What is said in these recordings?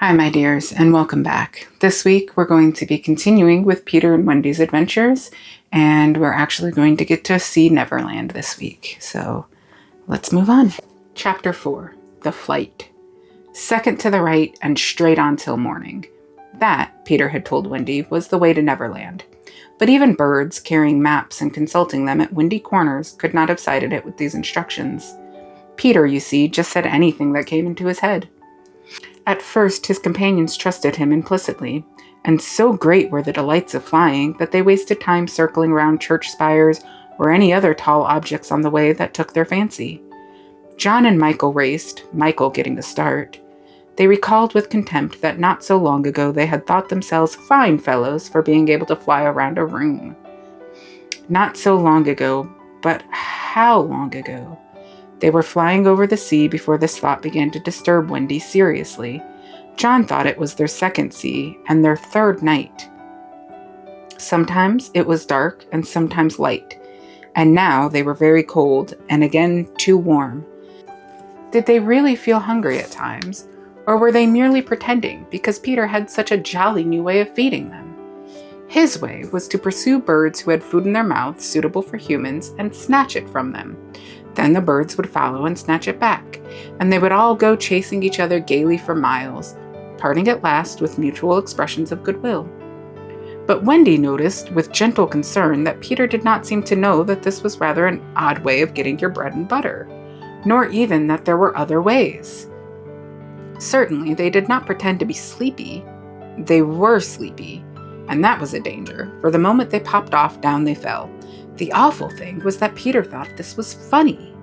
Hi, my dears, and welcome back. This week, we're going to be continuing with Peter and Wendy's adventures, and we're actually going to get to see Neverland this week. So, let's move on. Chapter 4, The Flight. Second to the right and straight on till morning. That, Peter had told Wendy, was the way to Neverland. But even birds, carrying maps and consulting them at windy corners, could not have sighted it with these instructions. Peter, you see, just said anything that came into his head. At first, his companions trusted him implicitly, and so great were the delights of flying that they wasted time circling round church spires or any other tall objects on the way that took their fancy. John and Michael raced, Michael getting the start. They recalled with contempt that not so long ago they had thought themselves fine fellows for being able to fly around a room. Not so long ago, but how long ago? They were flying over the sea before this thought began to disturb Wendy seriously. John thought it was their second sea and their third night. Sometimes it was dark and sometimes light, and now they were very cold and again too warm. Did they really feel hungry at times, or were they merely pretending because Peter had such a jolly new way of feeding them? His way was to pursue birds who had food in their mouths suitable for humans and snatch it from them. Then the birds would follow and snatch it back, and they would all go chasing each other gaily for miles, parting at last with mutual expressions of goodwill. But Wendy noticed with gentle concern that Peter did not seem to know that this was rather an odd way of getting your bread and butter, nor even that there were other ways. Certainly, they did not pretend to be sleepy. They were sleepy, and that was a danger, for the moment they popped off, down they fell. The awful thing was that Peter thought this was funny.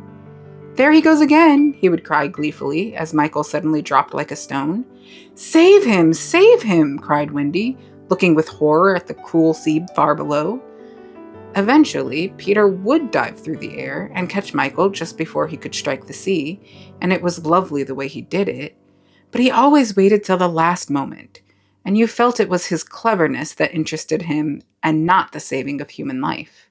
"There he goes again," he would cry gleefully as Michael suddenly dropped like a stone. "Save him! Save him!" cried Wendy, looking with horror at the cruel sea far below. Eventually, Peter would dive through the air and catch Michael just before he could strike the sea, and it was lovely the way he did it. But he always waited till the last moment, and you felt it was his cleverness that interested him and not the saving of human life.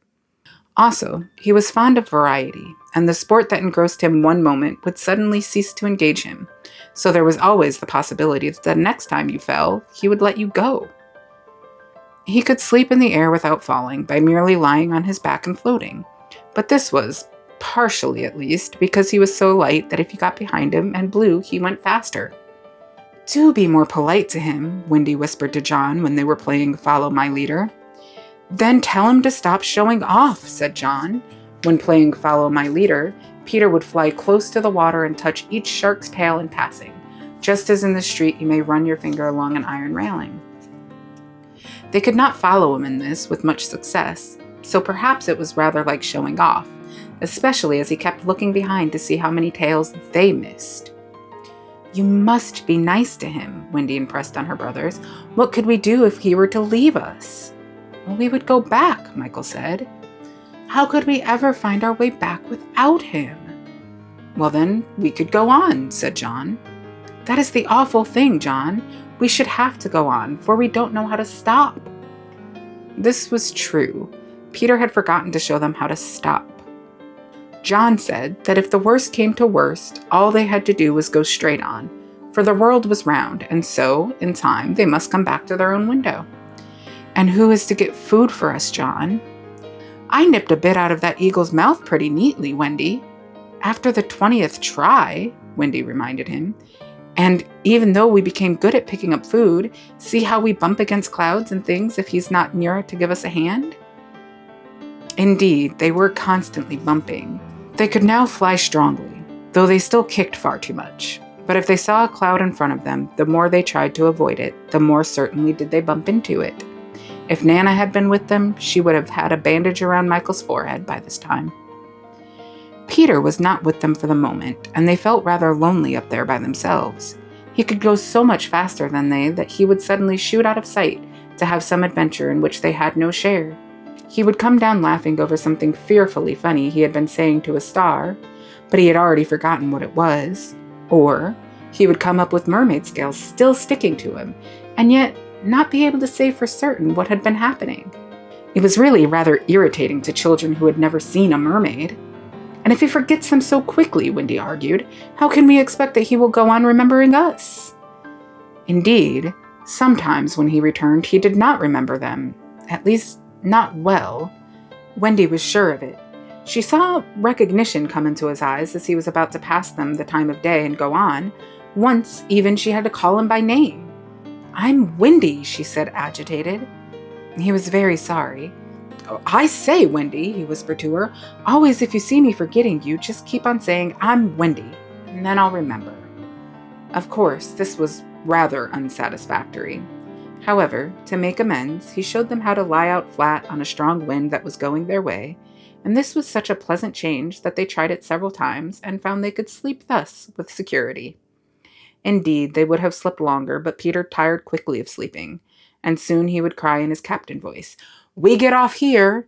Also, he was fond of variety, and the sport that engrossed him one moment would suddenly cease to engage him, so there was always the possibility that the next time you fell, he would let you go. He could sleep in the air without falling by merely lying on his back and floating, but this was, partially at least, because he was so light that if you got behind him and blew, he went faster. "Do be more polite to him," Wendy whispered to John when they were playing Follow My Leader. "Then tell him to stop showing off," said John. When playing Follow My Leader, Peter would fly close to the water and touch each shark's tail in passing, just as in the street you may run your finger along an iron railing. They could not follow him in this with much success, so perhaps it was rather like showing off, especially as he kept looking behind to see how many tails they missed. "You must be nice to him," Wendy impressed on her brothers. "What could we do if he were to leave us?" "Well, we would go back," Michael said. "How could we ever find our way back without him?" "Well, then, we could go on," said John. "That is the awful thing, John. We should have to go on, for we don't know how to stop." This was true. Peter had forgotten to show them how to stop. John said that if the worst came to worst, all they had to do was go straight on, for the world was round, and so, in time, they must come back to their own window. "And who is to get food for us, John?" "I nipped a bit out of that eagle's mouth pretty neatly, Wendy." "After the 20th try," Wendy reminded him. "And even though we became good at picking up food, see how we bump against clouds and things if he's not near to give us a hand?" Indeed, they were constantly bumping. They could now fly strongly, though they still kicked far too much. But if they saw a cloud in front of them, the more they tried to avoid it, the more certainly did they bump into it. If Nana had been with them, she would have had a bandage around Michael's forehead by this time. Peter was not with them for the moment, and they felt rather lonely up there by themselves. He could go so much faster than they that he would suddenly shoot out of sight to have some adventure in which they had no share. He would come down laughing over something fearfully funny he had been saying to a star, but he had already forgotten what it was. Or he would come up with mermaid scales still sticking to him, and yet not be able to say for certain what had been happening. It was really rather irritating to children who had never seen a mermaid. And if he forgets them so quickly, Wendy argued, how can we expect that he will go on remembering us? Indeed, sometimes when he returned, he did not remember them, at least not well. Wendy was sure of it. She saw recognition come into his eyes as he was about to pass them the time of day and go on. Once, even, she had to call him by name. "I'm Wendy," she said, agitated. He was very sorry. "Oh, I say, Wendy," he whispered to her, "always if you see me forgetting you, just keep on saying, 'I'm Wendy,' and then I'll remember." Of course, this was rather unsatisfactory. However, to make amends, he showed them how to lie out flat on a strong wind that was going their way, and this was such a pleasant change that they tried it several times and found they could sleep thus with security. Indeed, they would have slept longer, but Peter tired quickly of sleeping, and soon he would cry in his captain voice, "We get off here!"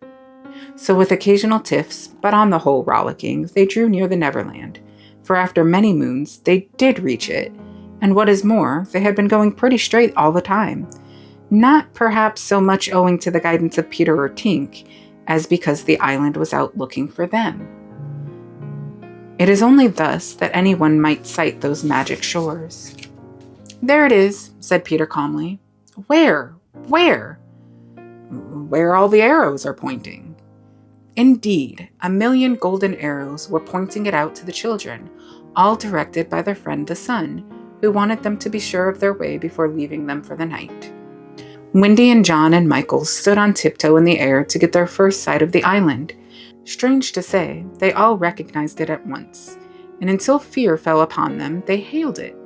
So with occasional tiffs, but on the whole rollicking, they drew near the Neverland, for after many moons they did reach it, and what is more, they had been going pretty straight all the time, not perhaps so much owing to the guidance of Peter or Tink, as because the island was out looking for them. It is only thus that anyone might sight those magic shores. "There it is," said Peter calmly. "Where? Where?" "Where all the arrows are pointing." Indeed, 1,000,000 golden arrows were pointing it out to the children, all directed by their friend the sun, who wanted them to be sure of their way before leaving them for the night. Wendy and John and Michael stood on tiptoe in the air to get their first sight of the island. Strange to say, they all recognized it at once, and until fear fell upon them, they hailed it,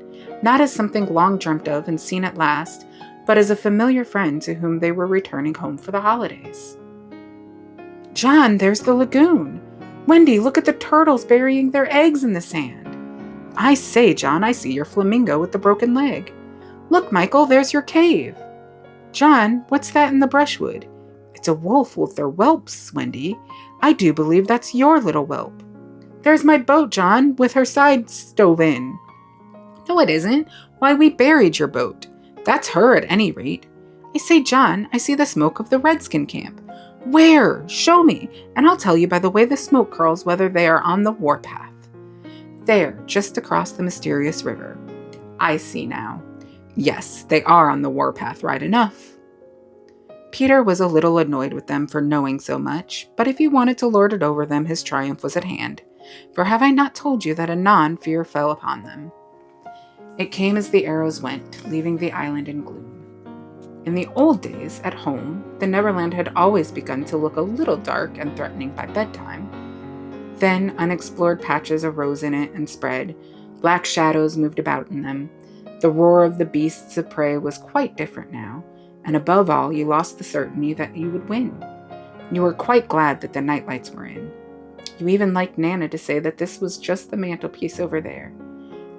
not as something long dreamt of and seen at last, but as a familiar friend to whom they were returning home for the holidays. "John, there's the lagoon! Wendy, look at the turtles burying their eggs in the sand! I say, John, I see your flamingo with the broken leg. Look, Michael, there's your cave! John, what's that in the brushwood? It's a wolf with their whelps, Wendy. I do believe that's your little whelp. There's my boat, John, with her side stove in." "No, it isn't. Why, we buried your boat. That's her at any rate. I say, John, I see the smoke of the redskin camp." "Where? Show me, and I'll tell you by the way the smoke curls whether they are on the warpath." "There, just across the mysterious river. I see now. Yes, they are on the warpath right enough." Peter was a little annoyed with them for knowing so much, but if he wanted to lord it over them, his triumph was at hand. For have I not told you that anon fear fell upon them? It came as the arrows went, leaving the island in gloom. In the old days, at home, the Neverland had always begun to look a little dark and threatening by bedtime. Then unexplored patches arose in it and spread. Black shadows moved about in them. The roar of the beasts of prey was quite different now, and above all, you lost the certainty that you would win. You were quite glad that the nightlights were in. You even liked Nana to say that this was just the mantelpiece over there,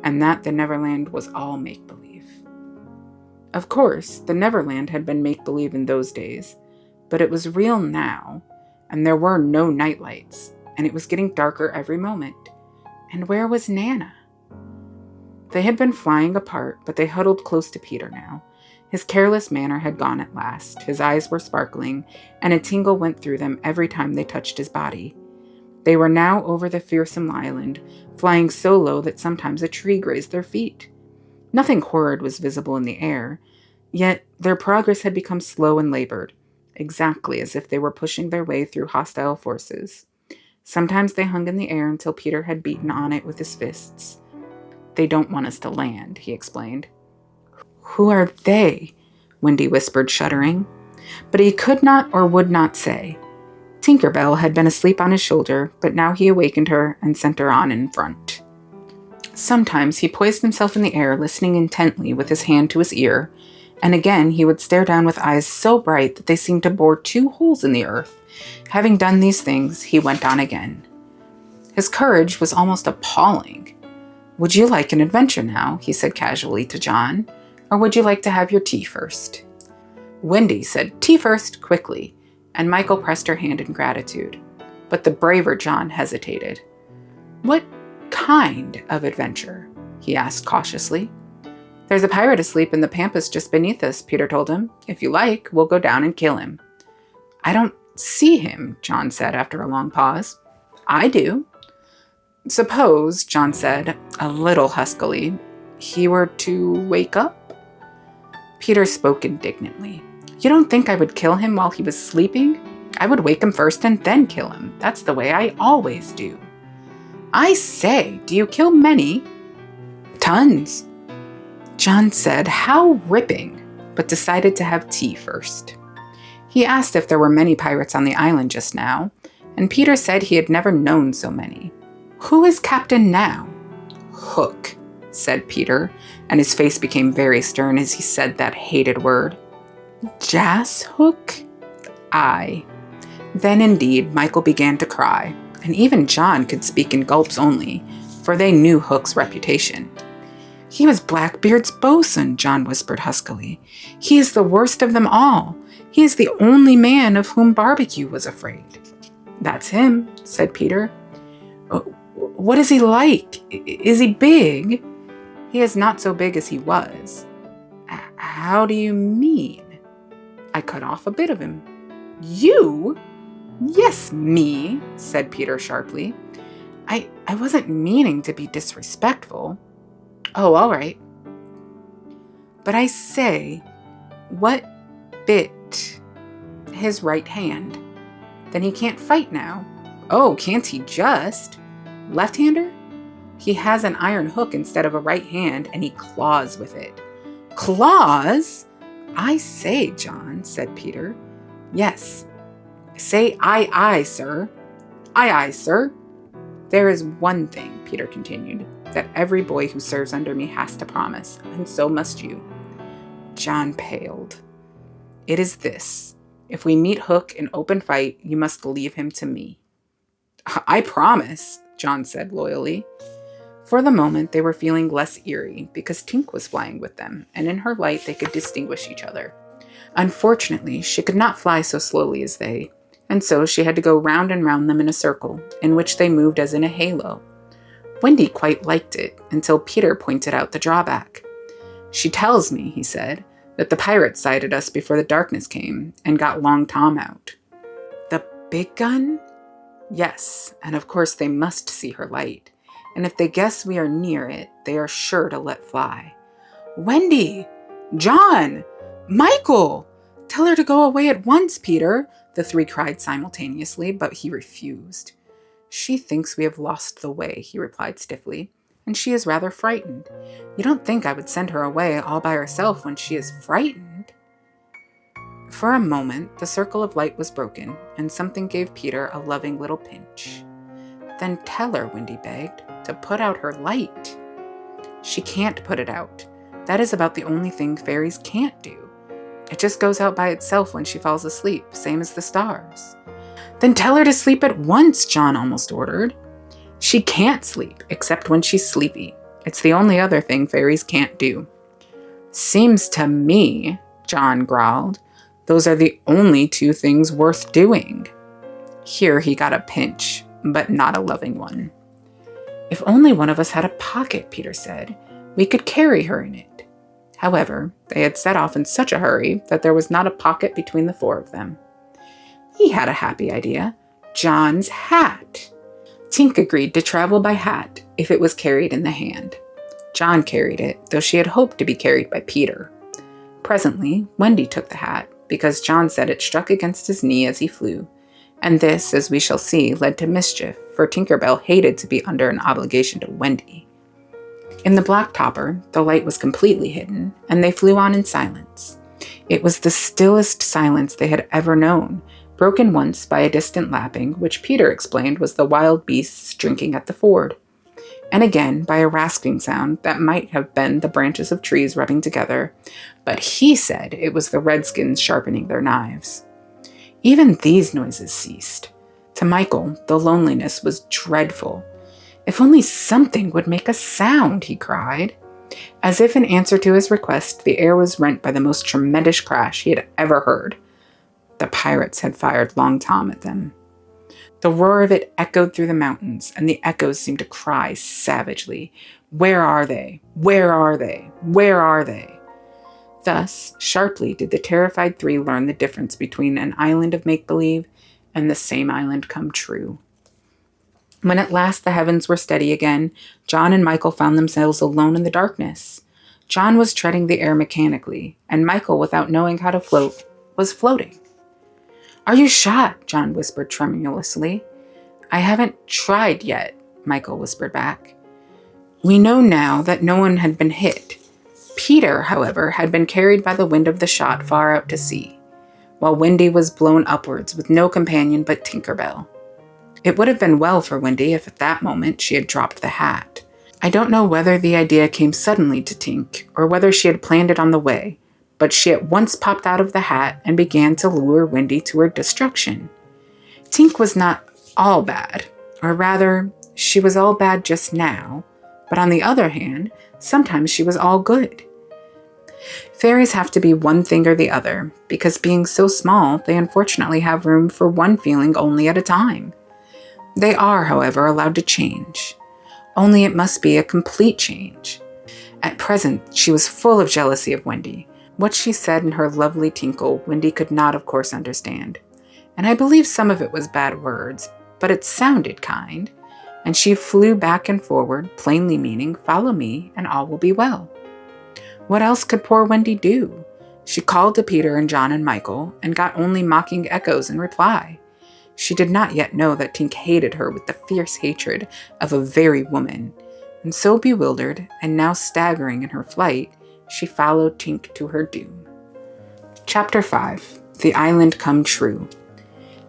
and that the Neverland was all make-believe. Of course, the Neverland had been make-believe in those days, but it was real now, and there were no nightlights, and it was getting darker every moment. And where was Nana? They had been flying apart, but they huddled close to Peter now. His careless manner had gone at last, his eyes were sparkling, and a tingle went through them every time they touched his body. They were now over the fearsome island, flying so low that sometimes a tree grazed their feet. Nothing horrid was visible in the air, yet their progress had become slow and labored, exactly as if they were pushing their way through hostile forces. Sometimes they hung in the air until Peter had beaten on it with his fists. "They don't want us to land," he explained. "Who are they?" Wendy whispered, shuddering. But he could not or would not say. Tinker Bell had been asleep on his shoulder, but now he awakened her and sent her on in front. Sometimes he poised himself in the air, listening intently with his hand to his ear, and again he would stare down with eyes so bright that they seemed to bore 2 holes in the earth. Having done these things, he went on again. His courage was almost appalling. "Would you like an adventure now?" he said casually to John, "or would you like to have your tea first?" Wendy said tea first quickly, and Michael pressed her hand in gratitude. But the braver John hesitated. "What kind of adventure?" he asked cautiously. "There's a pirate asleep in the pampas just beneath us," Peter told him. "If you like, we'll go down and kill him." "I don't see him," John said after a long pause. "I do." "Suppose," John said, a little huskily, "he were to wake up?" Peter spoke indignantly. You don't think I would kill him while he was sleeping? I would wake him first and then kill him. That's the way I always do. I say, do you kill many? Tons. John said, how ripping, but decided to have tea first. He asked if there were many pirates on the island just now, and Peter said he had never known so many. Who is captain now? Hook, said Peter, and his face became very stern as he said that hated word. Jas Hook? Aye. Then indeed Michael began to cry, and even John could speak in gulps only, for they knew Hook's reputation. He was Blackbeard's bosun, John whispered huskily. He is the worst of them all. He is the only man of whom Barbecue was afraid. That's him, said Peter. What is he like? Is he big? He is not so big as he was. How do you mean? I cut off a bit of him. You? Yes, me, said Peter sharply. I wasn't meaning to be disrespectful. Oh, all right. But I say, what bit his right hand? Then he can't fight now. Oh, can't he just? Left-hander? He has an iron hook instead of a right hand, and he claws with it. Claws? I say, John, said Peter. Yes. Say aye, aye, sir. Aye, aye, sir. There is one thing, Peter continued, that every boy who serves under me has to promise, and so must you. John paled. It is this. If we meet Hook in open fight, you must leave him to me. I promise, John said loyally. For the moment, they were feeling less eerie because Tink was flying with them, and in her light they could distinguish each other. Unfortunately, she could not fly so slowly as they, and so she had to go round and round them in a circle, in which they moved as in a halo. Wendy quite liked it, until Peter pointed out the drawback. She tells me, he said, that the pirates sighted us before the darkness came, and got Long Tom out. The big gun? Yes, and of course they must see her light, and if they guess we are near it, they are sure to let fly. Wendy! John! Michael! Tell her to go away at once, Peter, the three cried simultaneously, but he refused. She thinks we have lost the way, he replied stiffly, and she is rather frightened. You don't think I would send her away all by herself when she is frightened? For a moment, the circle of light was broken, and something gave Peter a loving little pinch. Then tell her, Wendy begged, to put out her light. She can't put it out. That is about the only thing fairies can't do. It just goes out by itself when she falls asleep, same as the stars. Then tell her to sleep at once, John almost ordered. She can't sleep, except when she's sleepy. It's the only other thing fairies can't do. Seems to me, John growled, those are the only two things worth doing. Here he got a pinch, but not a loving one. If only one of us had a pocket, Peter said, we could carry her in it. However, they had set off in such a hurry that there was not a pocket between the four of them. He had a happy idea. John's hat. Tink agreed to travel by hat if it was carried in the hand. John carried it, though she had hoped to be carried by Peter. Presently, Wendy took the hat, because John said it struck against his knee as he flew, and this, as we shall see, led to mischief, for Tinker Bell hated to be under an obligation to Wendy. In the black topper, the light was completely hidden, and they flew on in silence. It was the stillest silence they had ever known, broken once by a distant lapping, which Peter explained was the wild beasts drinking at the ford, and again by a rasping sound that might have been the branches of trees rubbing together, but he said it was the redskins sharpening their knives. Even these noises ceased. To Michael, the loneliness was dreadful. If only something would make a sound, he cried. As if in answer to his request, the air was rent by the most tremendous crash he had ever heard. The pirates had fired Long Tom at them. The roar of it echoed through the mountains, and the echoes seemed to cry savagely, "Where are they? Where are they? Where are they?" Thus, sharply did the terrified three learn the difference between an island of make-believe and the same island come true. When at last the heavens were steady again, John and Michael found themselves alone in the darkness. John was treading the air mechanically, and Michael, without knowing how to float, was floating. "Are you shot?" John whispered tremulously. "I haven't tried yet," Michael whispered back. We know now that no one had been hit. Peter, however, had been carried by the wind of the shot far out to sea, while Wendy was blown upwards with no companion but Tinker Bell. It would have been well for Wendy if at that moment she had dropped the hat. I don't know whether the idea came suddenly to Tink, or whether she had planned it on the way, but she at once popped out of the hat and began to lure Wendy to her destruction. Tink was not all bad, or rather, she was all bad just now, but on the other hand, sometimes she was all good. Fairies have to be one thing or the other, because being so small, they unfortunately have room for one feeling only at a time. They are, however, allowed to change. Only it must be a complete change. At present, she was full of jealousy of Wendy. What she said in her lovely tinkle, Wendy could not, of course, understand. And I believe some of it was bad words, but it sounded kind. And she flew back and forward, plainly meaning, "Follow me, and all will be well." What else could poor Wendy do? She called to Peter and John and Michael, and got only mocking echoes in reply. She did not yet know that Tink hated her with the fierce hatred of a very woman, and so bewildered, and now staggering in her flight, she followed Tink to her doom. Chapter 5. The Island Come True.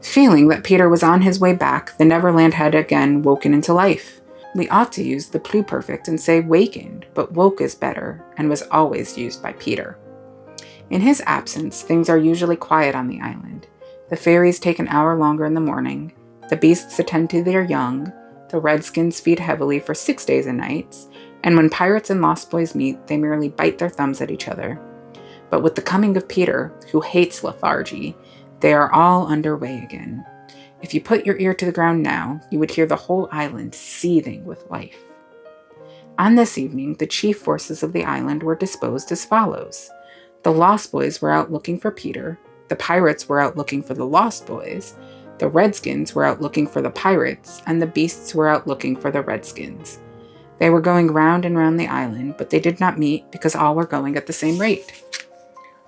Feeling that Peter was on his way back, the Neverland had again woken into life. We ought to use the pluperfect and say wakened, but woke is better, and was always used by Peter. In his absence, things are usually quiet on the island. The fairies take an hour longer in the morning, the beasts attend to their young, the redskins feed heavily for 6 days and nights, and when pirates and lost boys meet, they merely bite their thumbs at each other. But with the coming of Peter, who hates lethargy, they are all underway again. If you put your ear to the ground now, you would hear the whole island seething with life. On this evening, the chief forces of the island were disposed as follows. The Lost Boys were out looking for Peter, the pirates were out looking for the Lost Boys, the redskins were out looking for the pirates, and the beasts were out looking for the redskins. They were going round and round the island, but they did not meet because all were going at the same rate.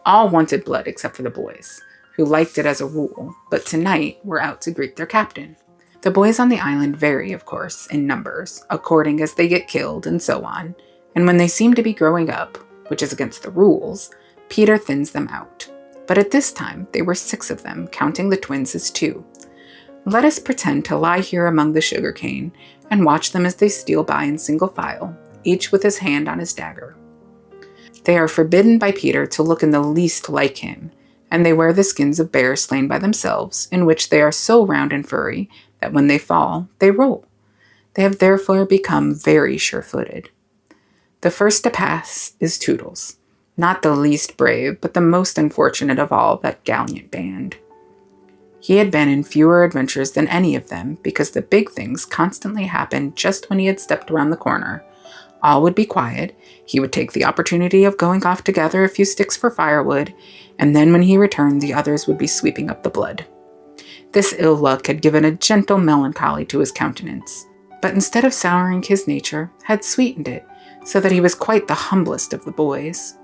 All wanted blood except for the boys, who liked it as a rule, but tonight were out to greet their captain. The boys on the island vary, of course, in numbers, according as they get killed and so on, and when they seem to be growing up, which is against the rules, Peter thins them out. But at this time, there were 6 of them, counting the twins as 2. Let us pretend to lie here among the sugarcane and watch them as they steal by in single file, each with his hand on his dagger. They are forbidden by Peter to look in the least like him, and they wear the skins of bears slain by themselves, in which they are so round and furry that when they fall, they roll. They have therefore become very sure-footed. The first to pass is Toodles, not the least brave, but the most unfortunate of all that gallant band. He had been in fewer adventures than any of them, because the big things constantly happened just when he had stepped around the corner. All would be quiet, he would take the opportunity of going off to gather a few sticks for firewood, and then when he returned, the others would be sweeping up the blood. This ill luck had given a gentle melancholy to his countenance, but instead of souring his nature, had sweetened it, so that he was quite the humblest of the boys.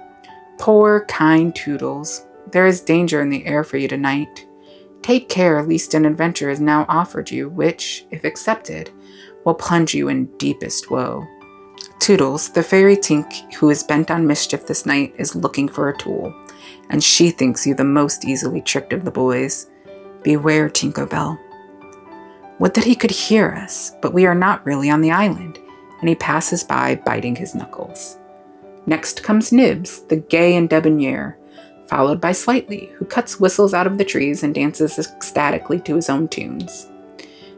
Poor, kind Toodles, there is danger in the air for you tonight. Take care lest an adventure is now offered you, which, if accepted, will plunge you in deepest woe. Toodles, the fairy Tink, who is bent on mischief this night, is looking for a tool, and she thinks you the most easily tricked of the boys. Beware, Tinker Bell. Would that he could hear us, but we are not really on the island, and he passes by biting his knuckles. Next comes Nibs, the gay and debonair, followed by Slightly, who cuts whistles out of the trees and dances ecstatically to his own tunes.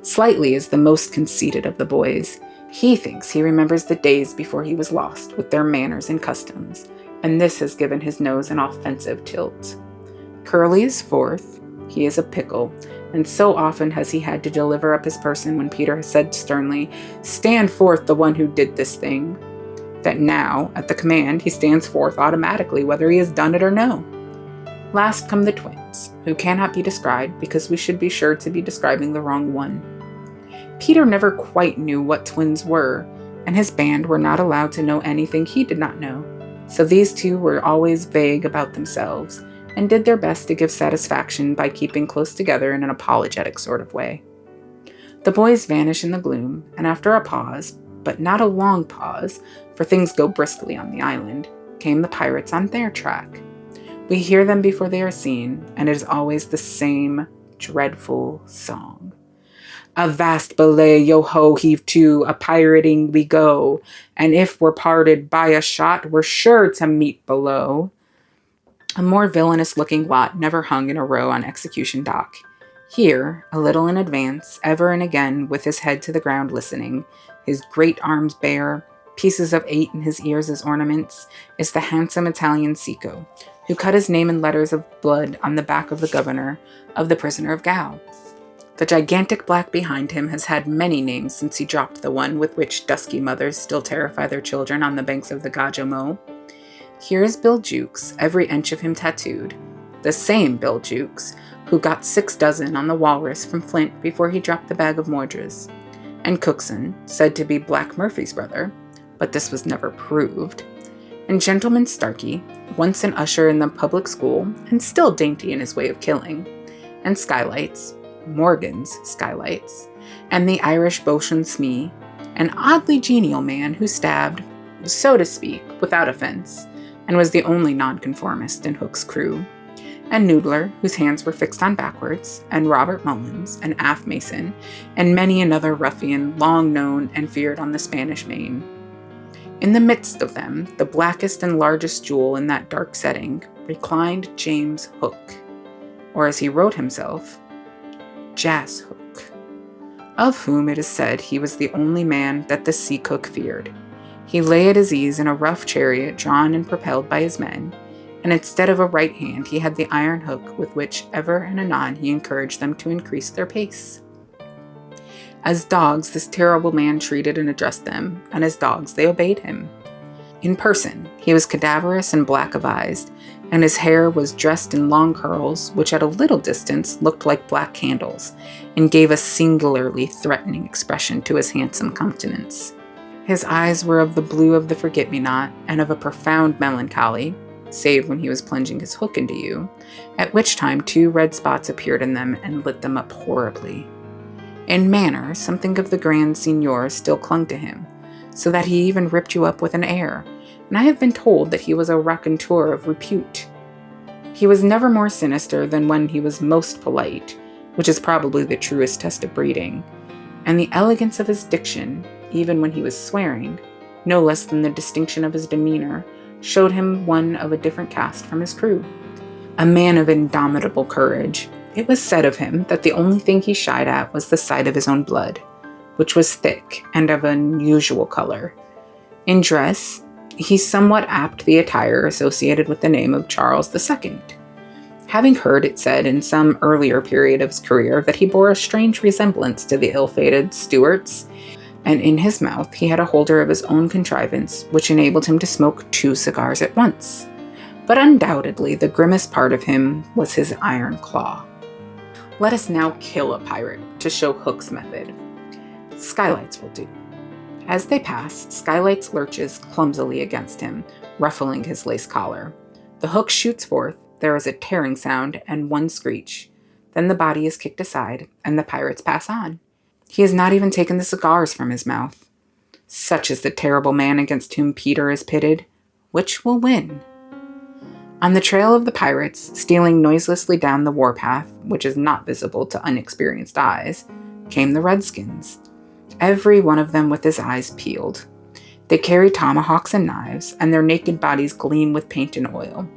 Slightly is the most conceited of the boys. He thinks he remembers the days before he was lost, with their manners and customs, and this has given his nose an offensive tilt. Curly is fourth. He is a pickle, and so often has he had to deliver up his person when Peter has said sternly, "Stand forth the one who did this thing," that now, at the command, he stands forth automatically whether he has done it or no. Last come the twins, who cannot be described because we should be sure to be describing the wrong one. Peter never quite knew what twins were, and his band were not allowed to know anything he did not know. So these two were always vague about themselves and did their best to give satisfaction by keeping close together in an apologetic sort of way. The boys vanish in the gloom, and after a pause, but not a long pause, for things go briskly on the island, came the pirates on their track. We hear them before they are seen, and it is always the same dreadful song. Avast belay, yo-ho, heave to, a-pirating we go, and if we're parted by a shot, we're sure to meet below. A more villainous-looking lot never hung in a row on execution dock. Here, a little in advance, ever and again, with his head to the ground listening, his great arms bare, pieces of 8 in his ears as ornaments, is the handsome Italian Sico, who cut his name in letters of blood on the back of the governor of the prisoner of Gao. The gigantic black behind him has had many names since he dropped the one with which dusky mothers still terrify their children on the banks of the Gajomo. Here is Bill Jukes, every inch of him tattooed, the same Bill Jukes who got 6 dozen on the Walrus from Flint before he dropped the bag of Moidres, and Cookson, said to be Black Murphy's brother, but this was never proved, and Gentleman Starkey, once an usher in the public school and still dainty in his way of killing, and Skylights, Morgan's Skylights, and the Irish Boatswain Smee, an oddly genial man who stabbed, so to speak, without offense, and was the only nonconformist in Hook's crew, and Noodler, whose hands were fixed on backwards, and Robert Mullins, an aft mason, and many another ruffian long known and feared on the Spanish Main. In the midst of them, the blackest and largest jewel in that dark setting, reclined James Hook, or as he wrote himself, Jas Hook, of whom it is said he was the only man that the sea cook feared. He lay at his ease in a rough chariot drawn and propelled by his men, and instead of a right hand he had the iron hook with which ever and anon he encouraged them to increase their pace. As dogs this terrible man treated and addressed them, and as dogs they obeyed him. In person he was cadaverous and black of eyes, and his hair was dressed in long curls which at a little distance looked like black candles, and gave a singularly threatening expression to his handsome countenance. His eyes were of the blue of the forget-me-not, and of a profound melancholy, save when he was plunging his hook into you, at which time 2 red spots appeared in them and lit them up horribly. In manner, something of the grand seigneur still clung to him, so that he even ripped you up with an air, and I have been told that he was a raconteur of repute. He was never more sinister than when he was most polite, which is probably the truest test of breeding, and the elegance of his diction, even when he was swearing, no less than the distinction of his demeanor, showed him one of a different caste from his crew. A man of indomitable courage, it was said of him that the only thing he shied at was the sight of his own blood, which was thick and of an unusual color. In dress, he somewhat apt the attire associated with the name of Charles II, having heard it said in some earlier period of his career that he bore a strange resemblance to the ill-fated Stuarts, and in his mouth he had a holder of his own contrivance which enabled him to smoke 2 cigars at once. But undoubtedly the grimmest part of him was his iron claw. Let us now kill a pirate to show Hook's method. Skylights will do. As they pass, Skylights lurches clumsily against him, ruffling his lace collar. The hook shoots forth, there is a tearing sound and 1 screech. Then the body is kicked aside, and the pirates pass on. He has not even taken the cigars from his mouth. Such is the terrible man against whom Peter is pitted. Which will win? On the trail of the pirates, stealing noiselessly down the warpath, which is not visible to unexperienced eyes, came the redskins, every one of them with his eyes peeled. They carry tomahawks and knives, and their naked bodies gleam with paint and oil.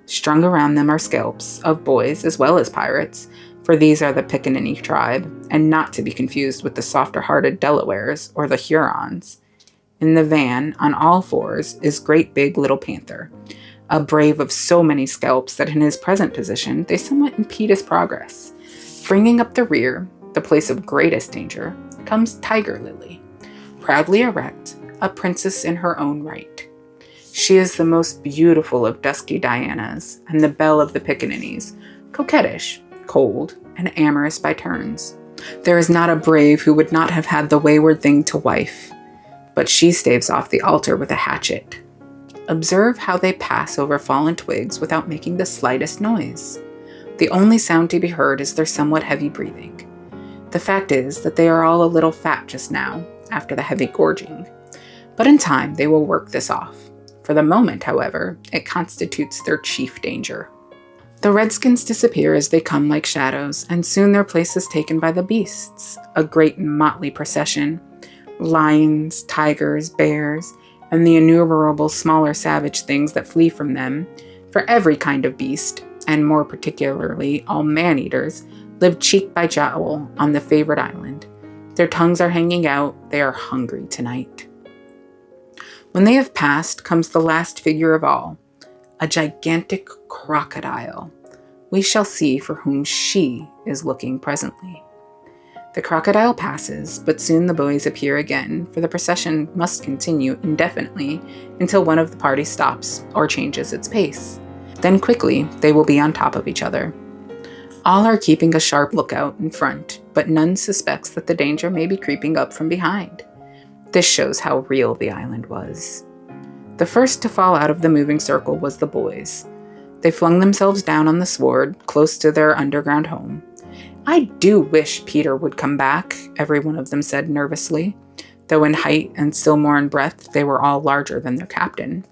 Strung around them are scalps, of boys as well as pirates, for these are the Pickaninny tribe, and not to be confused with the softer-hearted Delawares or the Hurons. In the van, on all fours, is Great Big Little Panther, a brave of so many scalps that in his present position they somewhat impede his progress. Bringing up the rear, the place of greatest danger, comes Tiger Lily, proudly erect, a princess in her own right. She is the most beautiful of dusky Dianas, and the belle of the Pickaninnies, coquettish, cold, and amorous by turns. There is not a brave who would not have had the wayward thing to wife, but she staves off the altar with a hatchet. Observe how they pass over fallen twigs without making the slightest noise. The only sound to be heard is their somewhat heavy breathing. The fact is that they are all a little fat just now, after the heavy gorging. But in time, they will work this off. For the moment, however, it constitutes their chief danger. The redskins disappear as they come like shadows, and soon their place is taken by the beasts, a great motley procession. Lions, tigers, bears, and the innumerable smaller savage things that flee from them, for every kind of beast, and more particularly all man-eaters, live cheek by jowl on the favored island. Their tongues are hanging out, they are hungry tonight. When they have passed comes the last figure of all, a gigantic crocodile. We shall see for whom she is looking presently. The crocodile passes, but soon the boys appear again, for the procession must continue indefinitely until one of the party stops or changes its pace. Then quickly they will be on top of each other. All are keeping a sharp lookout in front, but none suspects that the danger may be creeping up from behind. This shows how real the island was. The first to fall out of the moving circle was the boys. They flung themselves down on the sward, close to their underground home. "I do wish Peter would come back," every one of them said nervously, though in height and still more in breadth they were all larger than their captain.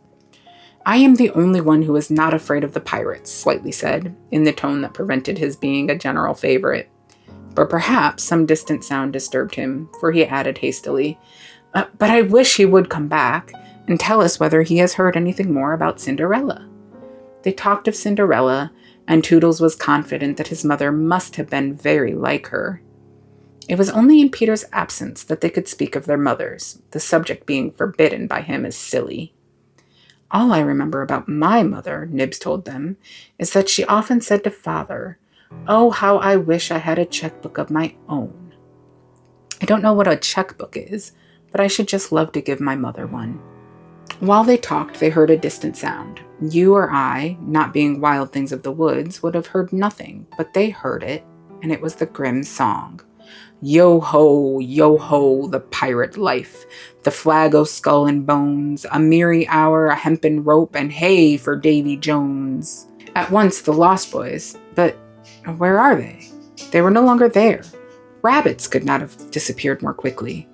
"I am the only one who is not afraid of the pirates," Slightly said, in the tone that prevented his being a general favorite. But perhaps some distant sound disturbed him, for he added hastily, "But I wish he would come back and tell us whether he has heard anything more about Cinderella." They talked of Cinderella, and Toodles was confident that his mother must have been very like her. It was only in Peter's absence that they could speak of their mothers, the subject being forbidden by him as silly. "All I remember about my mother," Nibs told them, "is that she often said to Father, 'Oh, how I wish I had a checkbook of my own.' I don't know what a checkbook is, but I should just love to give my mother one." While they talked, they heard a distant sound. You or I, not being wild things of the woods, would have heard nothing, but they heard it, and it was the grim song. Yo-ho, the pirate life, the flag o' skull and bones, a merry hour, a hempen rope, and hey for Davy Jones. At once the lost boys, but where are they? They were no longer there. Rabbits could not have disappeared more quickly.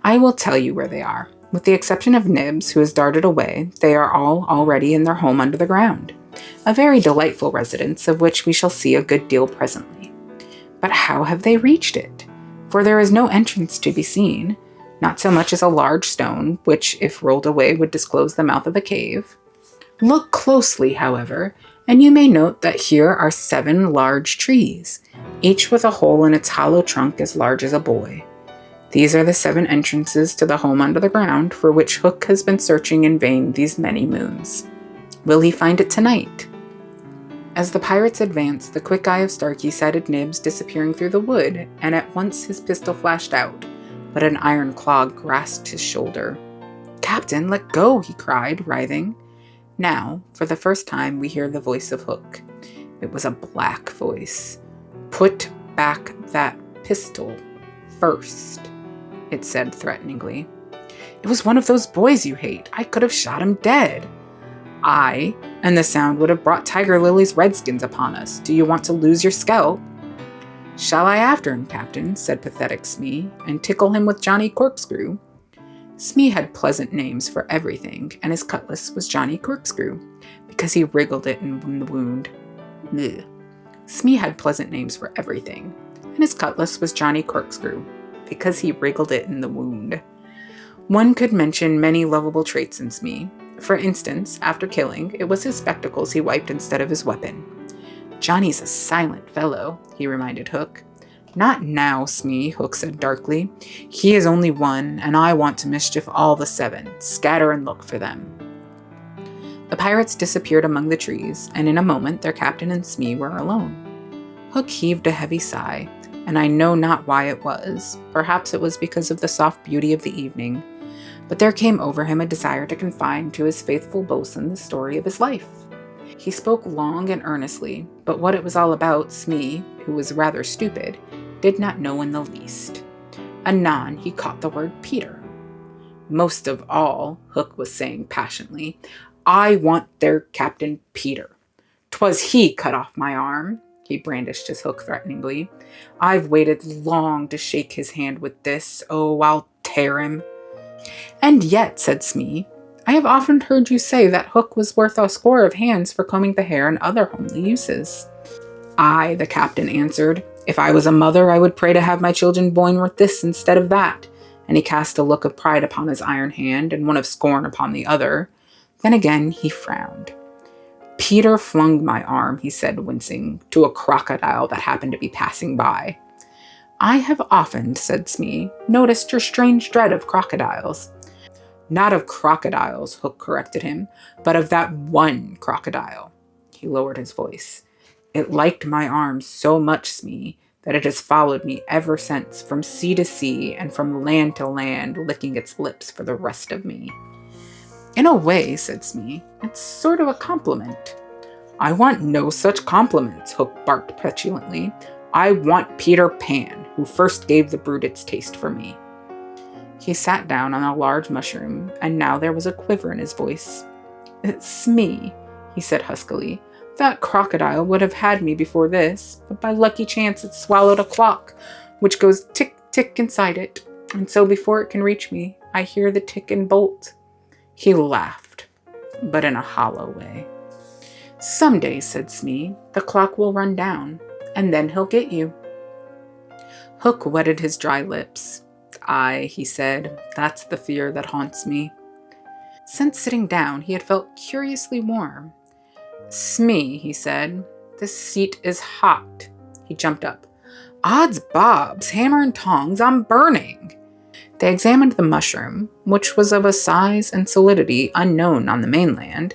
I will tell you where they are. With the exception of Nibs, who has darted away, they are all already in their home under the ground, a very delightful residence of which we shall see a good deal presently. But how have they reached it? For there is no entrance to be seen, not so much as a large stone, which, if rolled away, would disclose the mouth of a cave. Look closely, however, and you may note that here are 7 large trees, each with a hole in its hollow trunk as large as a boy. These are the 7 entrances to the home under the ground for which Hook has been searching in vain these many moons. Will he find it tonight? As the pirates advanced, the quick eye of Starkey sighted Nibs disappearing through the wood, and at once his pistol flashed out, but an iron claw grasped his shoulder. "Captain, let go!" he cried, writhing. Now, for the first time, we hear the voice of Hook. It was a black voice. "Put back that pistol first," it said threateningly. "It was one of those boys you hate. I could have shot him dead." "Aye, and the sound would have brought Tiger Lily's redskins upon us. Do you want to lose your scalp?" "Shall I after him, Captain?" said pathetic Smee, "and tickle him with Johnny Corkscrew?" Smee had pleasant names for everything, and his cutlass was Johnny Corkscrew, because he wriggled it in the wound. Blech. Smee had pleasant names for everything, and his cutlass was Johnny Corkscrew, because he wriggled it in the wound. One could mention many lovable traits in Smee. For instance, after killing, it was his spectacles he wiped instead of his weapon. "Johnny's a silent fellow," he reminded Hook. "Not now, Smee," Hook said darkly. "He is only one, and I want to mischief all the 7. Scatter and look for them." The pirates disappeared among the trees, and in a moment their captain and Smee were alone. Hook heaved a heavy sigh, and I know not why it was. Perhaps it was because of the soft beauty of the evening, but there came over him a desire to confide to his faithful boatswain the story of his life. He spoke long and earnestly, but what it was all about, Smee, who was rather stupid, did not know in the least. Anon he caught the word Peter. "Most of all," Hook was saying passionately, I want their Captain Peter. 'Twas he cut off my arm. He brandished his hook threateningly. I've waited long to shake his hand with this. Oh, I'll tear him. And yet, said Smee, I have often heard you say that hook was worth a score of hands for combing the hair and other homely uses. Aye, the captain answered. If I was a mother, I would pray to have my children born with this instead of that. And he cast a look of pride upon his iron hand and one of scorn upon the other. Then again he frowned. Peter flung my arm, he said, wincing, to a crocodile that happened to be passing by. I have often, said Smee, noticed your strange dread of crocodiles. Not of crocodiles, Hook corrected him, but of that one crocodile. He lowered his voice. It liked my arm so much, Smee, that it has followed me ever since, from sea to sea and from land to land, licking its lips for the rest of me. In a way, said Smee, it's sort of a compliment. I want no such compliments, Hook barked petulantly. I want Peter Pan, who first gave the brute its taste for me. He sat down on a large mushroom, and now there was a quiver in his voice. Smee, he said huskily, that crocodile would have had me before this, but by lucky chance it swallowed a clock, which goes tick-tick inside it, and so before it can reach me, I hear the tick and bolt. He laughed, but in a hollow way. Some day, said Smee, the clock will run down, and then he'll get you. Hook wetted his dry lips. Aye, he said, that's the fear that haunts me. Since sitting down, he had felt curiously warm. Smee, he said, this seat is hot. He jumped up. Odds bobs, hammer and tongs, I'm burning. They examined the mushroom, which was of a size and solidity unknown on the mainland.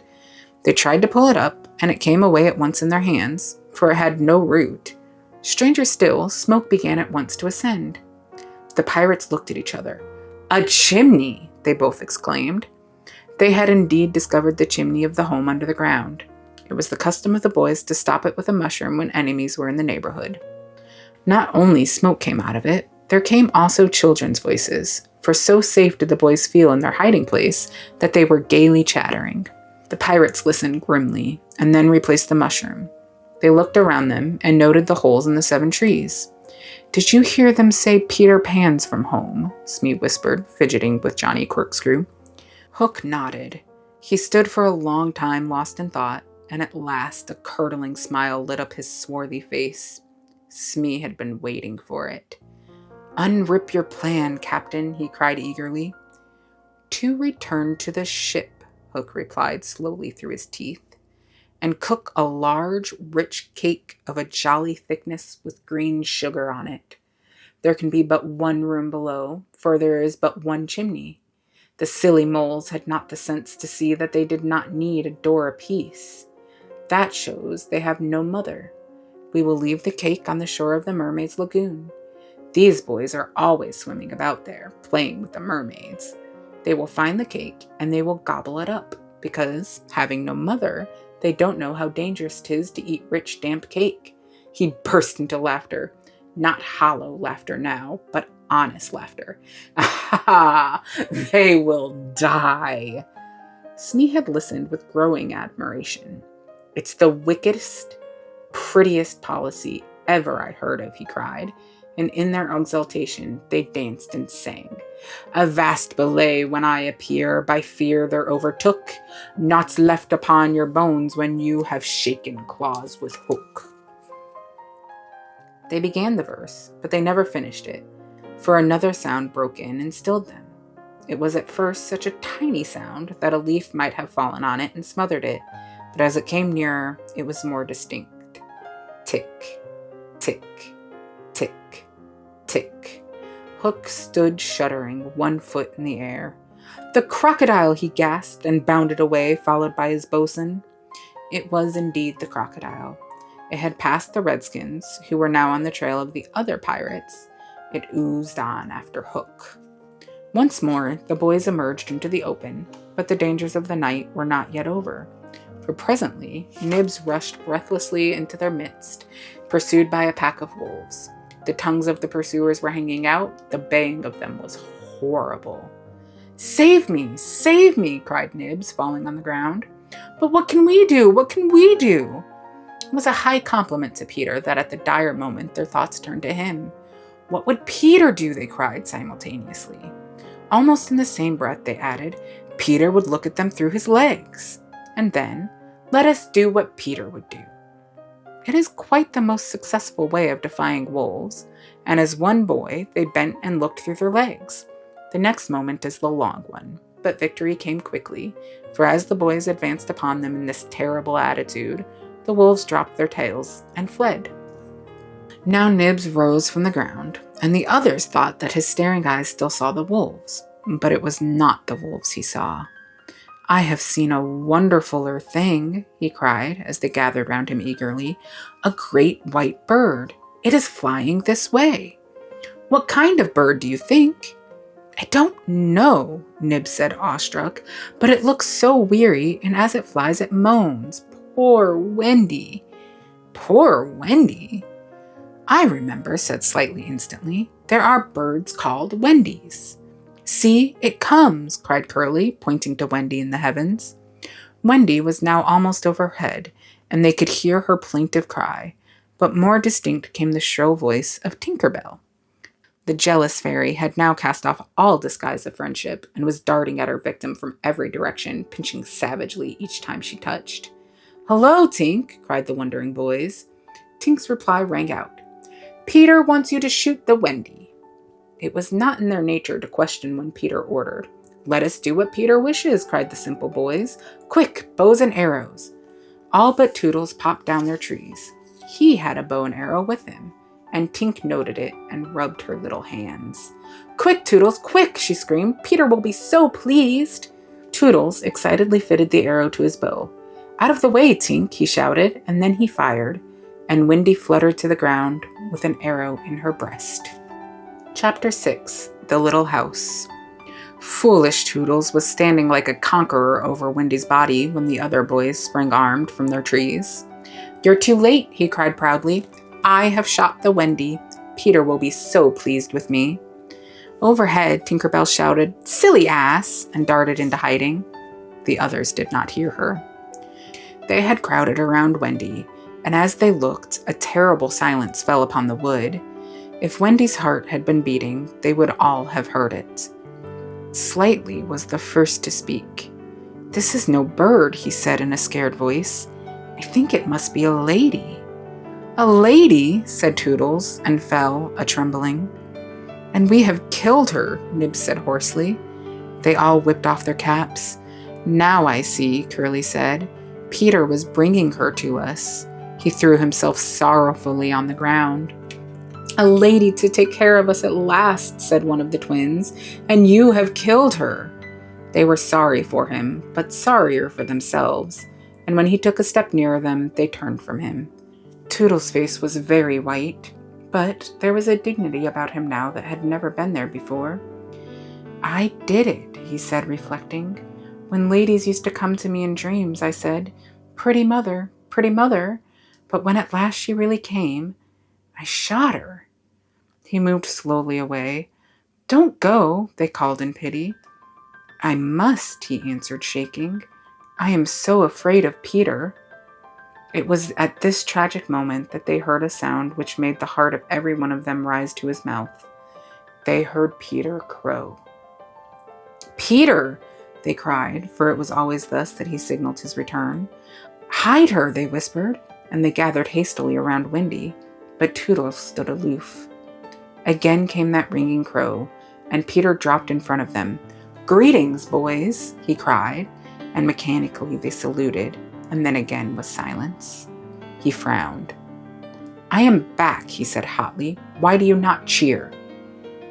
They tried to pull it up, and it came away at once in their hands, for it had no root. Stranger still, smoke began at once to ascend. The pirates looked at each other. A chimney, they both exclaimed. They had indeed discovered the chimney of the home under the ground. It was the custom of the boys to stop it with a mushroom when enemies were in the neighborhood. Not only smoke came out of it, there came also children's voices, for so safe did the boys feel in their hiding place that they were gaily chattering. The pirates listened grimly, and then replaced the mushroom. They looked around them and noted the holes in the 7 trees. Did you hear them say Peter Pan's from home? Smee whispered, fidgeting with Johnny Corkscrew. Hook nodded. He stood for a long time lost in thought, and at last a curdling smile lit up his swarthy face. Smee had been waiting for it. Unrip your plan, Captain, he cried eagerly. To return to the ship, Hook replied slowly through his teeth, and cook a large, rich cake of a jolly thickness with green sugar on it. There can be but one room below, for there is but one chimney. The silly moles had not the sense to see that they did not need a door apiece. That shows they have no mother. We will leave the cake on the shore of the mermaids' lagoon. These boys are always swimming about there, playing with the mermaids. They will find the cake, and they will gobble it up, because, having no mother, they don't know how dangerous 'tis to eat rich, damp cake. He burst into laughter. Not hollow laughter now, but honest laughter. Ah, they will die. Smee had listened with growing admiration. It's the wickedest, prettiest policy ever I heard of, he cried, and in their exultation they danced and sang. A vast belay when I appear, by fear they're overtook, naught's left upon your bones when you have shaken claws with hook. They began the verse, but they never finished it, for another sound broke in and stilled them. It was at first such a tiny sound that a leaf might have fallen on it and smothered it, but as it came nearer, it was more distinct. Tick, tick, tick, tick. Hook stood shuddering, 1 foot in the air. The crocodile, he gasped, and bounded away, followed by his boatswain. It was indeed the crocodile. It had passed the redskins, who were now on the trail of the other pirates. It oozed on after Hook. Once more, the boys emerged into the open, but the dangers of the night were not yet over, for presently Nibs rushed breathlessly into their midst, pursued by a pack of wolves. The tongues of the pursuers were hanging out. The baying of them was horrible. Save me! Save me! Cried Nibs, falling on the ground. "But what can we do? What can we do?" It was a high compliment to Peter that at the dire moment their thoughts turned to him. "What would Peter do?" they cried simultaneously. Almost in the same breath they added, "Peter would look at them through his legs." And then, "Let us do what Peter would do." It is quite the most successful way of defying wolves, and as one boy they bent and looked through their legs. The next moment is the long one, but victory came quickly, for as the boys advanced upon them in this terrible attitude, the wolves dropped their tails and fled. Now Nibs rose from the ground, and the others thought that his staring eyes still saw the wolves, but it was not the wolves he saw. "I have seen a wonderfuler thing," he cried as they gathered round him eagerly. "A great white bird. It is flying this way." "What kind of bird do you think?" "I don't know," Nib said, awestruck, "but it looks so weary, and as it flies it moans. Poor Wendy." "Poor Wendy?" "I remember," said Slightly instantly. "There are birds called Wendies." "See, it comes," cried Curly, pointing to Wendy in the heavens. Wendy was now almost overhead, and they could hear her plaintive cry, but more distinct came the shrill voice of Tinker Bell. The jealous fairy had now cast off all disguise of friendship and was darting at her victim from every direction, pinching savagely each time she touched. "Hello, Tink!" cried the wondering boys. Tink's reply rang out. "Peter wants you to shoot the Wendy." It was not in their nature to question when Peter ordered. "Let us do what Peter wishes," cried the simple boys. "Quick, bows and arrows." All but Toodles popped down their trees. He had a bow and arrow with him, and Tink noted it and rubbed her little hands. "Quick, Toodles, quick!" she screamed. "Peter will be so pleased." Toodles excitedly fitted the arrow to his bow. "Out of the way, Tink," he shouted, and then he fired, and Wendy fluttered to the ground with an arrow in her breast. Chapter 6. The Little House. Foolish Toodles was standing like a conqueror over Wendy's body when the other boys sprang armed from their trees. "You're too late," he cried proudly. "I have shot the Wendy. Peter will be so pleased with me." Overhead, Tinker Bell shouted, "Silly ass!" and darted into hiding. The others did not hear her. They had crowded around Wendy, and as they looked, a terrible silence fell upon the wood. If Wendy's heart had been beating, they would all have heard it. Slightly was the first to speak. "This is no bird," he said in a scared voice. "I think it must be a lady." "A lady?" said Toodles, and fell a-trembling. "And we have killed her," Nib said hoarsely. They all whipped off their caps. "Now I see," Curly said. "Peter was bringing her to us." He threw himself sorrowfully on the ground. "A lady to take care of us at last," said one of the twins, "and you have killed her." They were sorry for him, but sorrier for themselves, and when he took a step nearer them, they turned from him. Toodles' face was very white, but there was a dignity about him now that had never been there before. "I did it," he said, reflecting. "When ladies used to come to me in dreams, I said, 'Pretty mother, pretty mother,' but when at last she really came, I shot her." He moved slowly away. "Don't go," they called in pity. "I must," he answered, shaking. "I am so afraid of Peter." It was at this tragic moment that they heard a sound which made the heart of every one of them rise to his mouth. They heard Peter crow. "Peter!" they cried, for it was always thus that he signaled his return. "Hide her," they whispered, and they gathered hastily around Wendy, but Toodles stood aloof. Again came that ringing crow, and Peter dropped in front of them. "Greetings, boys," he cried, and mechanically they saluted, and then again was silence. He frowned. "I am back," he said hotly. "Why do you not cheer?"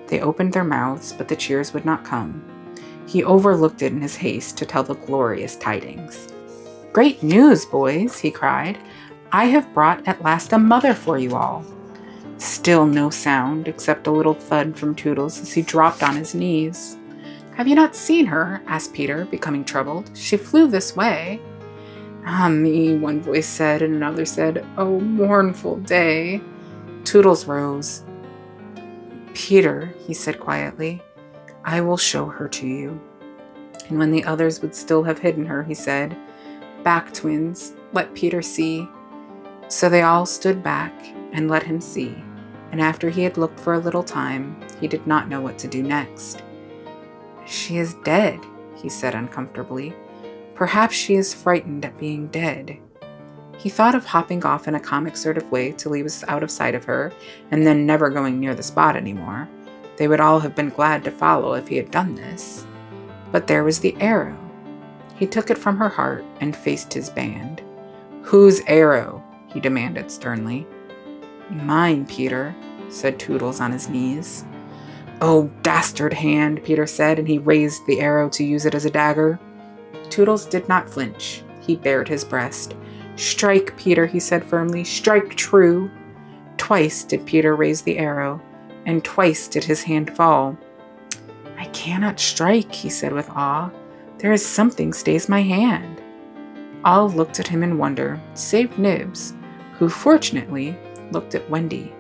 They opened their mouths, but the cheers would not come. He overlooked it in his haste to tell the glorious tidings. "Great news, boys," he cried. "I have brought at last a mother for you all." Still no sound, except a little thud from Toodles as he dropped on his knees. "Have you not seen her?" asked Peter, becoming troubled. "She flew this way." "Ah me," one voice said, and another said, "Oh, mournful day." Toodles rose. "Peter," he said quietly, "I will show her to you." And when the others would still have hidden her, he said, Back, twins, let Peter see." So they all stood back and let him see, and after he had looked for a little time, he did not know what to do next. "She is dead," he said uncomfortably. "Perhaps she is frightened at being dead." He thought of hopping off in a comic sort of way till he was out of sight of her, and then never going near the spot anymore. They would all have been glad to follow if he had done this. But there was the arrow. He took it from her heart and faced his band. "Whose arrow?" he demanded sternly. "Mine, Peter," said Toodles on his knees. "Oh, dastard hand," Peter said, and he raised the arrow to use it as a dagger. Toodles did not flinch. He bared his breast. "Strike, Peter," he said firmly. "Strike true." Twice did Peter raise the arrow, and twice did his hand fall. "I cannot strike," he said with awe. "There is something stays my hand." All looked at him in wonder, save Nibs, who fortunately looked at Wendy.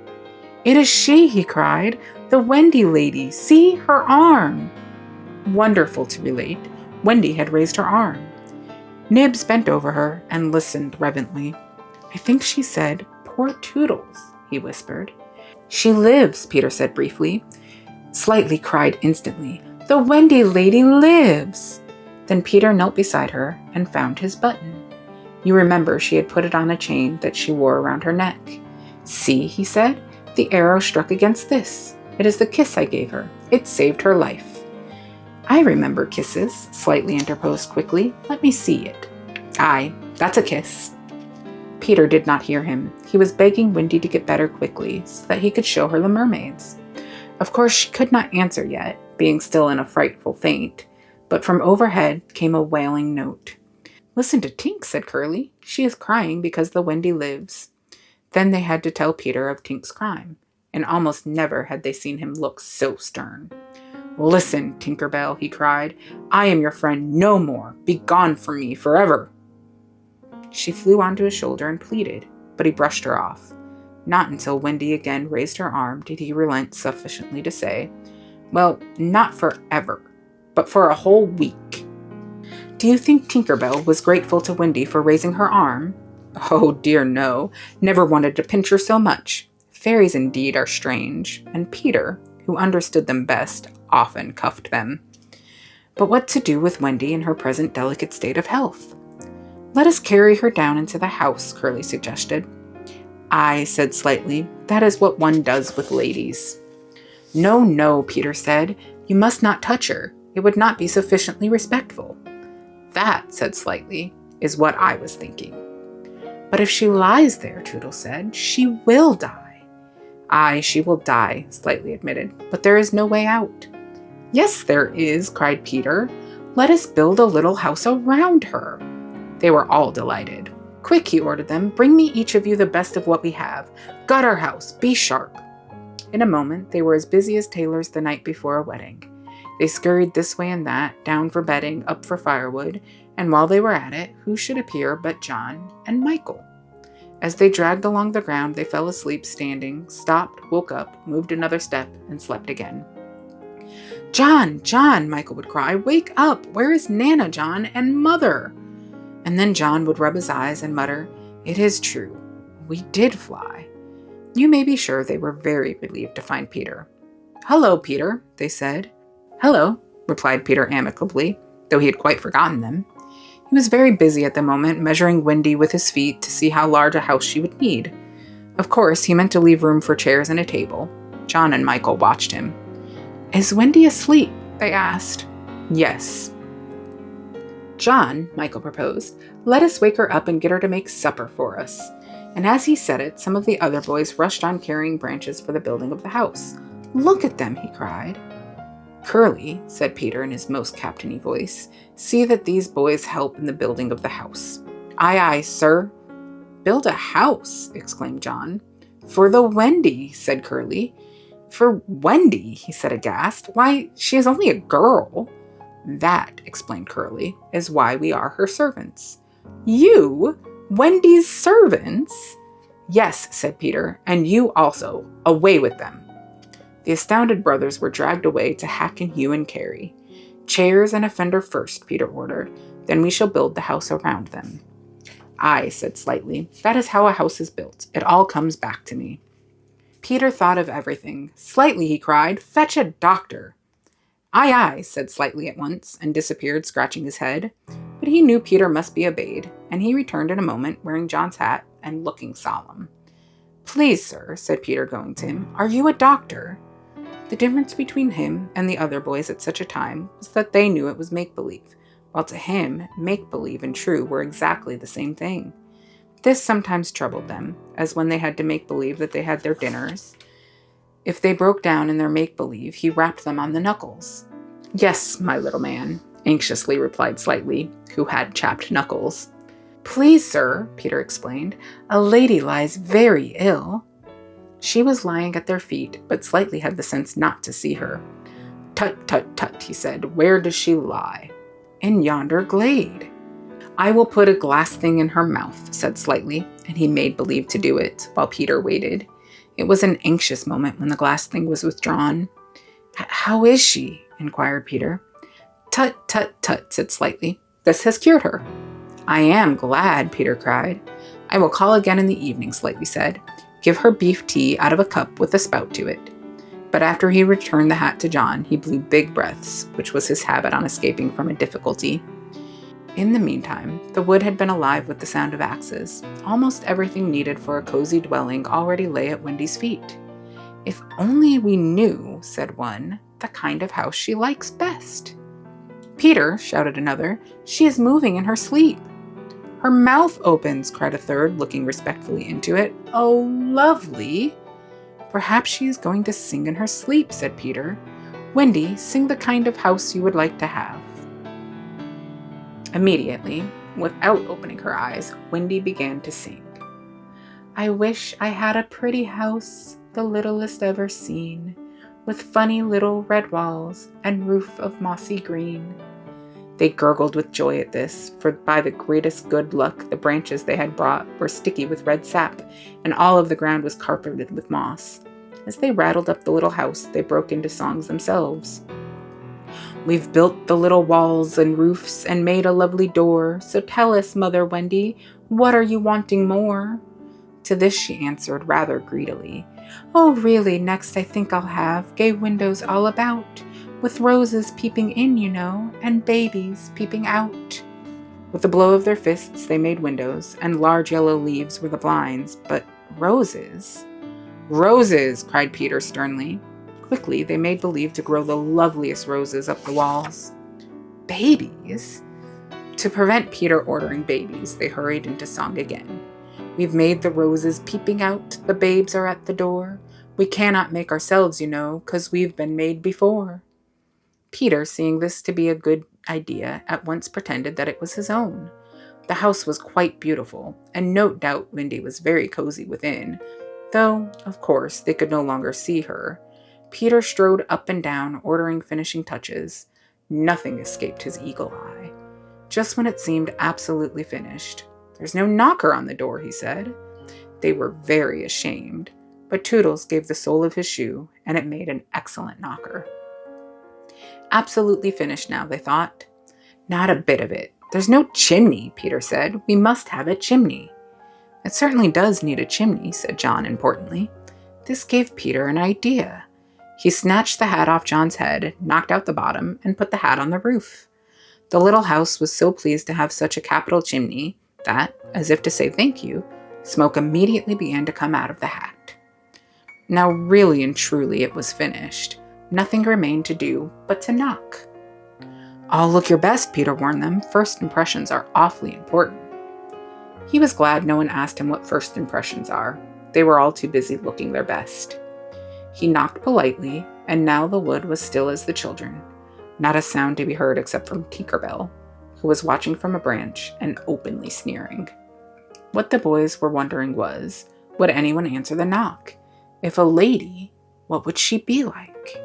"It is she," he cried. "The Wendy lady. See her arm." Wonderful to relate, Wendy had raised her arm. Nibs bent over her and listened reverently. "I think she said, 'Poor Toodles,'" he whispered. "She lives," Peter said briefly. Slightly cried instantly, "The Wendy lady lives!" Then Peter knelt beside her and found his button. You remember she had put it on a chain that she wore around her neck. "See," he said, "the arrow struck against this. It is the kiss I gave her. It saved her life." "I remember kisses," Slightly interposed quickly. "Let me see it." "Aye, that's a kiss." Peter did not hear him. He was begging Wendy to get better quickly so that he could show her the mermaids. Of course, she could not answer yet, being still in a frightful faint, but from overhead came a wailing note. "Listen to Tink," said Curly. "She is crying because the Wendy lives." Then they had to tell Peter of Tink's crime, and almost never had they seen him look so stern. "Listen, Tinker Bell," he cried. "I am your friend no more. Be gone from me forever." She flew onto his shoulder and pleaded, but he brushed her off. Not until Wendy again raised her arm did he relent sufficiently to say, "Well, not forever, but for a whole week." Do you think Tinker Bell was grateful to Wendy for raising her arm? Oh dear no, never wanted to pinch her so much. Fairies indeed are strange, and Peter, who understood them best, often cuffed them. But what to do with Wendy in her present delicate state of health? "Let us carry her down into the house," Curly suggested. "I," said Slightly, "that is what one does with ladies." "No, no," Peter said, "you must not touch her. It would not be sufficiently respectful." "That," said Slightly, "is what I was thinking." "But if she lies there," Toodle said, "she will die." "Aye, she will die," Slightly admitted, "but there is no way out." "Yes, there is," cried Peter. "Let us build a little house around her." They were all delighted. "Quick," he ordered them, "bring me each of you the best of what we have. Gut our house, be sharp." In a moment, they were as busy as tailors the night before a wedding. They scurried this way and that, down for bedding, up for firewood, and while they were at it, who should appear but John and Michael. As they dragged along the ground, they fell asleep standing, stopped, woke up, moved another step, and slept again. "John, John," Michael would cry, "wake up! Where is Nana, John, and Mother?" And then John would rub his eyes and mutter, "It is true. We did fly." You may be sure they were very relieved to find Peter. "Hello, Peter," they said. "Hello," replied Peter amicably, though he had quite forgotten them. He was very busy at the moment, measuring Wendy with his feet to see how large a house she would need. Of course, he meant to leave room for chairs and a table. John and Michael watched him. "Is Wendy asleep?" they asked. "Yes." "John," Michael proposed, "let us wake her up and get her to make supper for us." And as he said it, some of the other boys rushed on carrying branches for the building of the house. "Look at them," he cried. "Curly," said Peter in his most captainy voice, "see that these boys help in the building of the house." "Aye, aye, sir." "Build a house," exclaimed John. "For the Wendy," said Curly. "For Wendy," he said aghast. "Why, she is only a girl." "That," explained Curly, "is why we are her servants." "You? Wendy's servants?" "Yes," said Peter, "and you also. Away with them." The astounded brothers were dragged away to hack and hew and carry. "Chairs and a fender first," Peter ordered. "Then we shall build the house around them." "Aye," said Slightly. "That is how a house is built. It all comes back to me." Peter thought of everything. "Slightly," he cried, "fetch a doctor." "Aye, aye," said Slightly at once, and disappeared, scratching his head. But he knew Peter must be obeyed, and he returned in a moment, wearing John's hat and looking solemn. "Please, sir," said Peter, going to him, "are you a doctor?" The difference between him and the other boys at such a time was that they knew it was make-believe, while to him, make-believe and true were exactly the same thing. This sometimes troubled them, as when they had to make believe that they had their dinners. If they broke down in their make-believe, he rapped them on the knuckles. "Yes, my little man," anxiously replied Slightly, who had chapped knuckles. "Please, sir," Peter explained, "a lady lies very ill." She was lying at their feet, but Slightly had the sense not to see her. "Tut, tut, tut," he said, "where does she lie?" "In yonder glade." "I will put a glass thing in her mouth," said Slightly, and he made believe to do it, while Peter waited. It was an anxious moment when the glass thing was withdrawn. "How is she?" inquired Peter. "Tut, tut, tut," said Slightly. "This has cured her." "I am glad," Peter cried. "I will call again in the evening," Slightly said. "Give her beef tea out of a cup with a spout to it." But after he returned the hat to John, he blew big breaths, which was his habit on escaping from a difficulty. In the meantime, the wood had been alive with the sound of axes. Almost everything needed for a cozy dwelling already lay at Wendy's feet. "If only we knew," said one, "the kind of house she likes best." "Peter," shouted another, "she is moving in her sleep." "Her mouth opens," cried a third, looking respectfully into it. "Oh, lovely." "Perhaps she is going to sing in her sleep," said Peter. "Wendy, sing the kind of house you would like to have." Immediately, without opening her eyes, Wendy began to sing. "I wish I had a pretty house, the littlest ever seen, with funny little red walls and roof of mossy green." They gurgled with joy at this, for by the greatest good luck the branches they had brought were sticky with red sap, and all of the ground was carpeted with moss. As they rattled up the little house, they broke into songs themselves. "We've built the little walls and roofs and made a lovely door, so tell us, Mother Wendy, what are you wanting more?" To this she answered rather greedily, "Oh, really, next I think I'll have gay windows all about, with roses peeping in, you know, and babies peeping out." With a blow of their fists they made windows, and large yellow leaves were the blinds, but roses? "Roses!" cried Peter sternly. Quickly they made believe to grow the loveliest roses up the walls. "Babies?" To prevent Peter ordering babies, they hurried into song again. "We've made the roses peeping out, the babes are at the door. We cannot make ourselves, you know, 'cause we've been made before." Peter, seeing this to be a good idea, at once pretended that it was his own. The house was quite beautiful, and no doubt Wendy was very cozy within, though, of course, they could no longer see her. Peter strode up and down, ordering finishing touches. Nothing escaped his eagle eye. Just when it seemed absolutely finished, "There's no knocker on the door," he said. They were very ashamed, but Toodles gave the sole of his shoe, and it made an excellent knocker. Absolutely finished now, they thought. "Not a bit of it. There's no chimney," Peter said. "We must have a chimney." "It certainly does need a chimney," said John importantly. This gave Peter an idea. He snatched the hat off John's head, knocked out the bottom, and put the hat on the roof. The little house was so pleased to have such a capital chimney that, as if to say thank you, smoke immediately began to come out of the hat. Now really and truly it was finished. Nothing remained to do but to knock. "All look your best," Peter warned them. "First impressions are awfully important." He was glad no one asked him what first impressions are. They were all too busy looking their best. He knocked politely, and now the wood was still as the children. Not a sound to be heard except from Tinkerbell, who was watching from a branch and openly sneering. What the boys were wondering was, would anyone answer the knock? If a lady, what would she be like?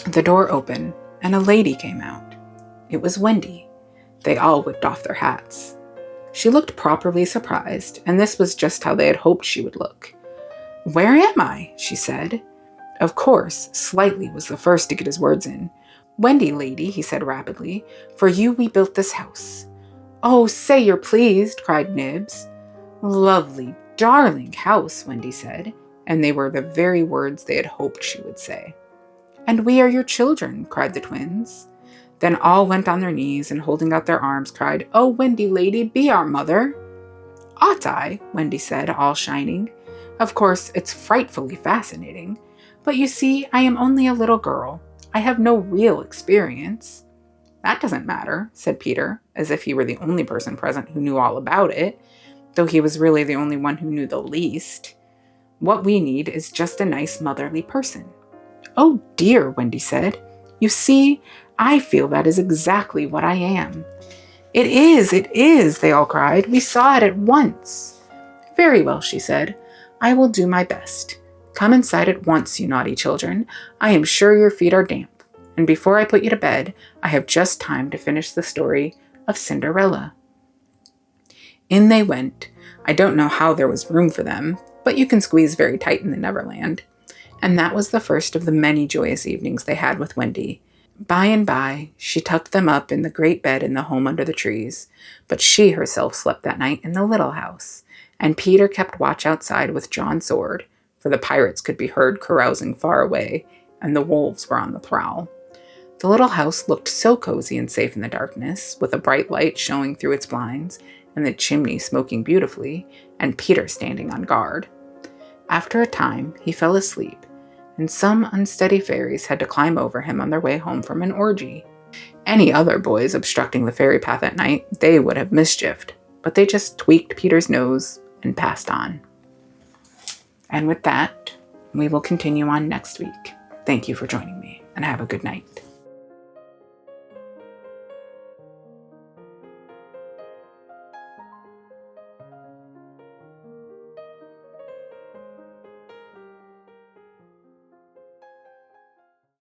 The door opened, and a lady came out. It was Wendy. They all whipped off their hats. She looked properly surprised, and this was just how they had hoped she would look. "Where am I?" she said. Of course, Slightly was the first to get his words in. "Wendy, lady," he said rapidly, "for you we built this house." "Oh, say you're pleased," cried Nibs. "Lovely, darling house," Wendy said, and they were the very words they had hoped she would say. "And we are your children," cried the twins. Then all went on their knees and holding out their arms cried, "Oh, Wendy lady, be our mother." "Ought I?" Wendy said, all shining. "Of course, it's frightfully fascinating. But you see, I am only a little girl. I have no real experience." "That doesn't matter," said Peter, as if he were the only person present who knew all about it, though he was really the only one who knew the least. "What we need is just a nice motherly person." "Oh dear," Wendy said. "You see, I feel that is exactly what I am." It is, they all cried. "We saw it at once." "Very well," she said. "I will do my best. Come inside at once, you naughty children. I am sure your feet are damp. And before I put you to bed, I have just time to finish the story of Cinderella." In they went. I don't know how there was room for them, but you can squeeze very tight in the Neverland. And that was the first of the many joyous evenings they had with Wendy. By and by, she tucked them up in the great bed in the home under the trees, but she herself slept that night in the little house, and Peter kept watch outside with drawn sword, for the pirates could be heard carousing far away, and the wolves were on the prowl. The little house looked so cozy and safe in the darkness, with a bright light showing through its blinds, and the chimney smoking beautifully, and Peter standing on guard. After a time, he fell asleep, and some unsteady fairies had to climb over him on their way home from an orgy. Any other boys obstructing the fairy path at night, they would have mischieved, but they just tweaked Peter's nose and passed on. And with that, we will continue on next week. Thank you for joining me, and have a good night.